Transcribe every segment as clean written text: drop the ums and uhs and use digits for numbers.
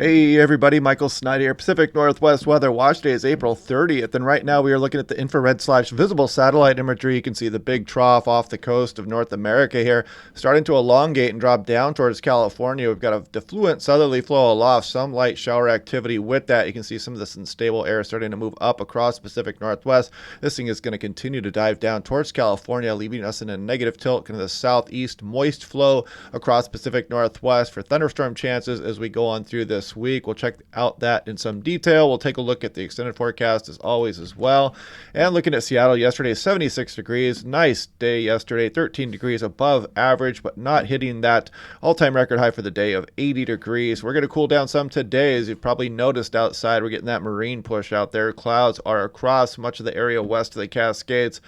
Hey everybody, Michael Snyder here. Pacific Northwest weather watch today is April 30th, and right now we are looking at the infrared/visible satellite imagery. You can see the big trough off the coast of North America here, starting to elongate and drop down towards California. We've got a defluent southerly flow aloft, some light shower activity with that. You can see some of this unstable air starting to move up across Pacific Northwest. This thing is going to continue to dive down towards California, leaving us in a negative tilt, kind of the southeast moist flow across Pacific Northwest for thunderstorm chances as we go on through this week. We'll check out that in some detail. We'll take a look at the extended forecast as always as well. And looking at Seattle yesterday, 76 degrees. Nice day yesterday, 13 degrees above average, but not hitting that all-time record high for the day of 80 degrees. We're going to cool down some today. As you've probably noticed outside, we're getting that marine push out there. Clouds are across much of the area west of the Cascades.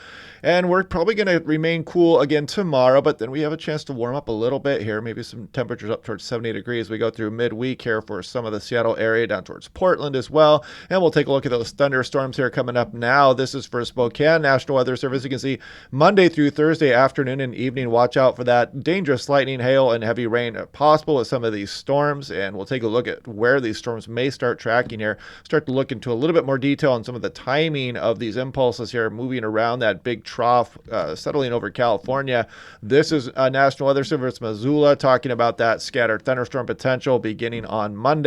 And we're probably going to remain cool again tomorrow, but then we have a chance to warm up a little bit here. Maybe some temperatures up towards 70 degrees. We go through midweek here for some of the Seattle area down towards Portland as well. And we'll take a look at those thunderstorms here coming up now. This is for Spokane National Weather Service. You can see Monday through Thursday afternoon and evening. Watch out for that dangerous lightning, hail, and heavy rain possible with some of these storms. And we'll take a look at where these storms may start tracking here. Start to look into a little bit more detail on some of the timing of these impulses here moving around that big trough settling over California. This is National Weather Service Missoula talking about that scattered thunderstorm potential beginning on Monday.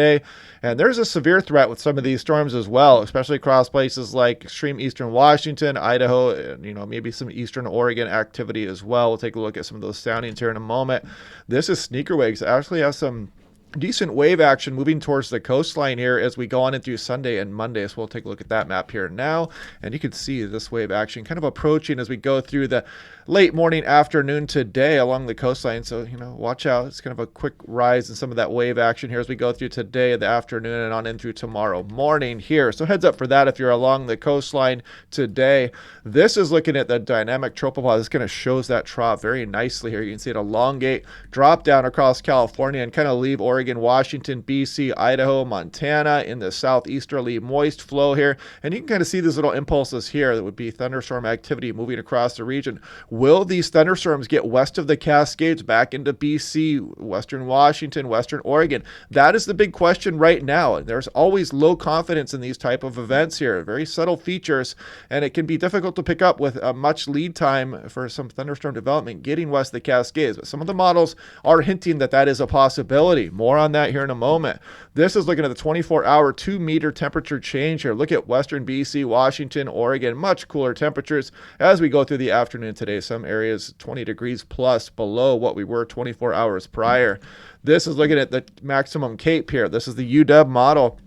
And there's a severe threat with some of these storms as well, especially across places like extreme eastern Washington, Idaho, and maybe some eastern Oregon activity as well. We'll take a look at some of those soundings here in a moment. This is Sneaker Waves. It actually has some decent wave action moving towards the coastline here as we go on in through Sunday and Monday. So we'll take a look at that map here now. And you can see this wave action kind of approaching as we go through the late morning, afternoon today along the coastline. So, watch out. It's kind of a quick rise in some of that wave action here as we go through today, the afternoon, and on in through tomorrow morning here. So heads up for that if you're along the coastline today. This is looking at the dynamic tropopause. This kind of shows that trough very nicely here. You can see it elongate, drop down across California, and kind of leave Oregon, Washington, BC, Idaho, Montana in the southeasterly moist flow here. And you can kind of see these little impulses here that would be thunderstorm activity moving across the region. Will these thunderstorms get west of the Cascades back into BC, western Washington, western Oregon? That is the big question right now. There's always low confidence in these type of events here. Very subtle features, and it can be difficult to pick up with a much lead time for some thunderstorm development getting west of the Cascades. But some of the models are hinting that that is a possibility. More on that here in a moment. This is looking at the 24-hour 2-meter temperature change here. Look at western BC, Washington, Oregon, much cooler temperatures as we go through the afternoon today. Some areas 20 degrees plus below what we were 24 hours prior. This is looking at the maximum CAPE here. This is the UW model.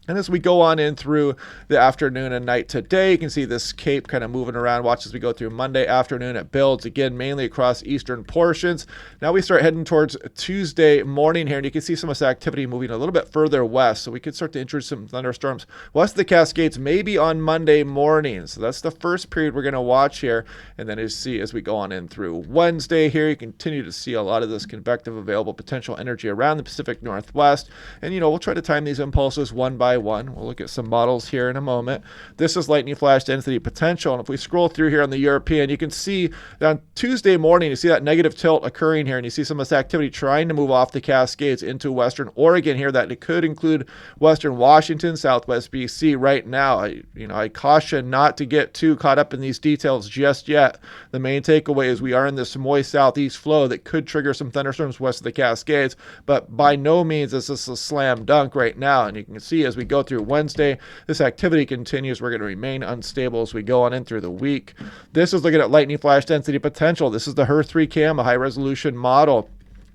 And as we go on in through the afternoon and night today, you can see this CAPE kind of moving around. Watch as we go through Monday afternoon. It builds again, mainly across eastern portions. Now we start heading towards Tuesday morning here, and you can see some of this activity moving a little bit further west. So we could start to introduce some thunderstorms west of the Cascades, maybe on Monday morning. So that's the first period we're going to watch here. And then as we go on in through Wednesday here, you continue to see a lot of this convective available potential energy around the Pacific Northwest. And, we'll try to time these impulses one by one. We'll look at some models here in a moment. This is lightning flash density potential. And if we scroll through here on the European, you can see that on Tuesday morning, you see that negative tilt occurring here, and you see some of this activity trying to move off the Cascades into western Oregon here. That it could include western Washington, southwest BC right now. I caution not to get too caught up in these details just yet. The main takeaway is we are in this moist southeast flow that could trigger some thunderstorms west of the Cascades, but by no means is this a slam dunk right now. And you can see as we go through Wednesday, this activity continues. We're going to remain unstable as we go on in through the week. This is looking at lightning flash density potential. This is the HER3 CAM, a high resolution model.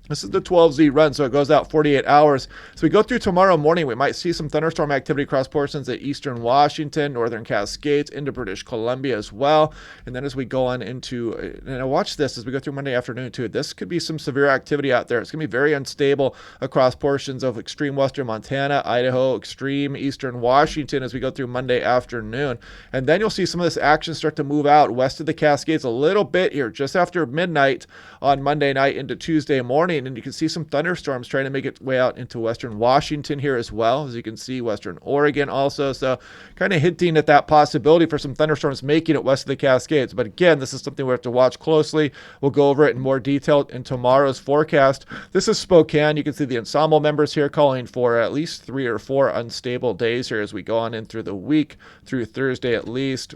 This is the 12Z run, so it goes out 48 hours. So we go through tomorrow morning, we might see some thunderstorm activity across portions of eastern Washington, northern Cascades, into British Columbia as well. And then as we go on into, and I watch this as we go through Monday afternoon too, this could be some severe activity out there. It's going to be very unstable across portions of extreme western Montana, Idaho, extreme eastern Washington as we go through Monday afternoon. And then you'll see some of this action start to move out west of the Cascades a little bit here, just after midnight on Monday night into Tuesday morning. morning, and you can see some thunderstorms trying to make its way out into western Washington here as well, as you can see western Oregon also. So kind of hinting at that possibility for some thunderstorms making it west of the Cascades. But again, this is something we have to watch closely. We'll go over it in more detail in tomorrow's forecast. This is Spokane. You can see the ensemble members here calling for at least 3 or 4 unstable days here as we go on in through the week, through Thursday at least.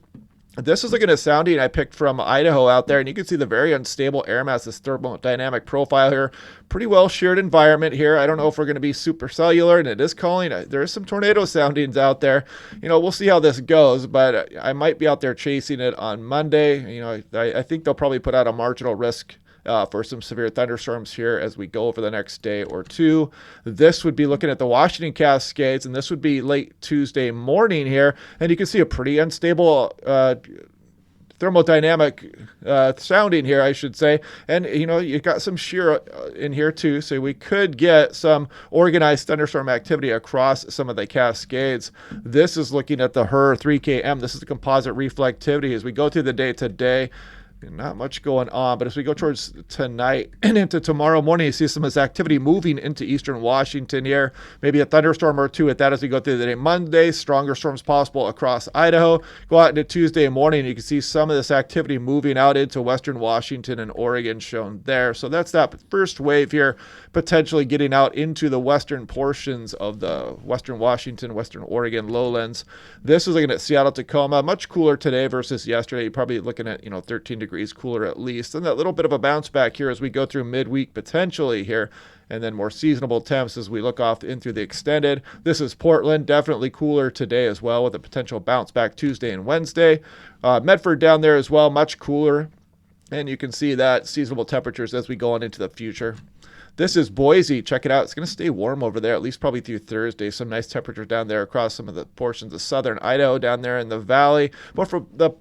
This is looking at sounding I picked from Idaho out there, and you can see the very unstable air mass, this thermodynamic profile here. Pretty well sheared environment here. I don't know if we're going to be supercellular, and it is calling. There is some tornado soundings out there. We'll see how this goes, but I might be out there chasing it on Monday. I think they'll probably put out a marginal risk for some severe thunderstorms here as we go over the next day or two. This would be looking at the Washington Cascades, and this would be late Tuesday morning here, and you can see a pretty unstable thermodynamic sounding here, I should say. And, you got some shear in here too, so we could get some organized thunderstorm activity across some of the Cascades. This is looking at the HRRR 3KM. This is the composite reflectivity as we go through the day today. Not much going on, but as we go towards tonight and into tomorrow morning, you see some of this activity moving into eastern Washington here. Maybe a thunderstorm or two at that as we go through the day. Monday, stronger storms possible across Idaho. Go out into Tuesday morning, and you can see some of this activity moving out into western Washington and Oregon shown there. So that's that first wave here, potentially getting out into the western portions of the western Washington, western Oregon lowlands. This is looking at Seattle, Tacoma. Much cooler today versus yesterday. You're probably looking at 13 degrees cooler at least, and that little bit of a bounce back here as we go through midweek potentially here, and then more seasonable temps as we look off in through the extended. This is Portland, definitely cooler today as well, with a potential bounce back Tuesday and Wednesday. Medford down there as well, much cooler, and you can see that seasonable temperatures as we go on into the future. This is Boise. Check it out. It's going to stay warm over there, at least probably through Thursday. Some nice temperatures down there across some of the portions of southern Idaho down there in the valley. But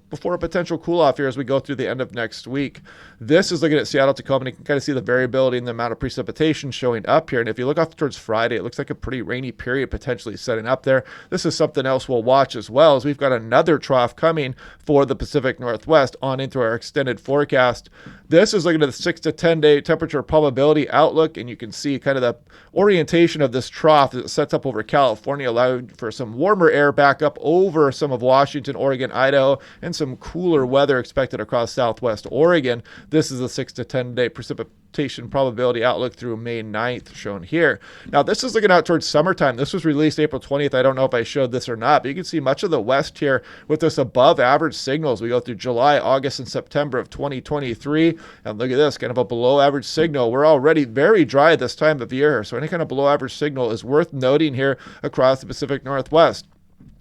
before a potential cool-off here as we go through the end of next week. This is looking at Seattle, Tacoma, and you can kind of see the variability in the amount of precipitation showing up here. And if you look off towards Friday, it looks like a pretty rainy period potentially setting up there. This is something else we'll watch as well, as we've got another trough coming for the Pacific Northwest on into our extended forecast. This is looking at the 6 to 10 day temperature probability outlook, and you can see kind of the orientation of this trough as it sets up over California, allowing for some warmer air back up over some of Washington, Oregon, Idaho, and some cooler weather expected across southwest Oregon. This is a 6 to 10 day precipitation probability outlook through May 9th shown here. Now, this is looking out towards summertime. This was released April 20th. I don't know if I showed this or not, but you can see much of the west here with this above average signal as we go through July, August, and September of 2023. And look at this, kind of a below average signal. We're already very dry this time of year, so any kind of below average signal is worth noting here across the Pacific Northwest.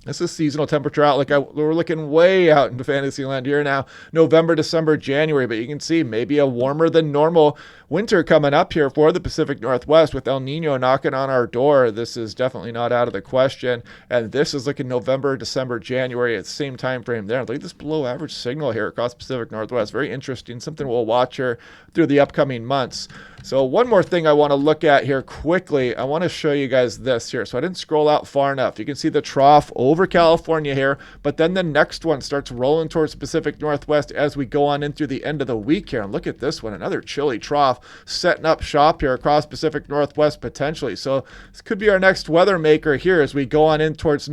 This is seasonal temperature outlook. We're looking way out into Fantasyland here now, November, December, January, but you can see maybe a warmer than normal winter coming up here for the Pacific Northwest with El Nino knocking on our door. This is definitely not out of the question, and this is looking November, December, January at the same time frame there. Look at this below average signal here across the Pacific Northwest. Very interesting, something we'll watch here through the upcoming months. So one more thing I want to look at here quickly. I want to show you guys this here. So I didn't scroll out far enough. You can see the trough over California here, but then the next one starts rolling towards the Pacific Northwest as we go on in through the end of the week here. And look at this one, another chilly trough setting up shop here across Pacific Northwest potentially. So this could be our next weather maker here as we go on in towards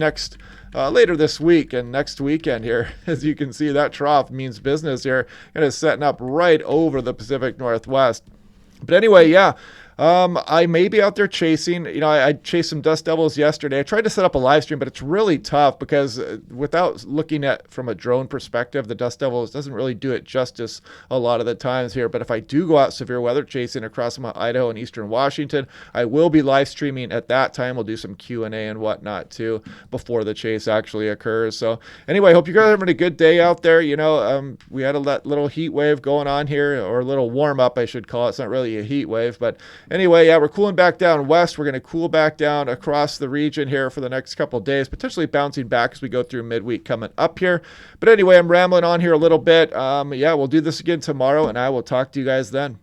later this week and next weekend here. As you can see, that trough means business here, and it's setting up right over the Pacific Northwest. But anyway, yeah, I may be out there chasing. I chased some dust devils yesterday. I tried to set up a live stream, but it's really tough because without looking at from a drone perspective, the dust devils doesn't really do it justice a lot of the times here. But if I do go out severe weather chasing across some Idaho and eastern Washington, I will be live streaming at that time. We'll do some Q&A and whatnot too before the chase actually occurs. So anyway, hope you guys are having a good day out there. We had a little heat wave going on here, or a little warm up, I should call it. It's not really a heat wave, but anyway, yeah, we're cooling back down west. We're going to cool back down across the region here for the next couple of days, potentially bouncing back as we go through midweek coming up here. But anyway, I'm rambling on here a little bit. Yeah, we'll do this again tomorrow, and I will talk to you guys then.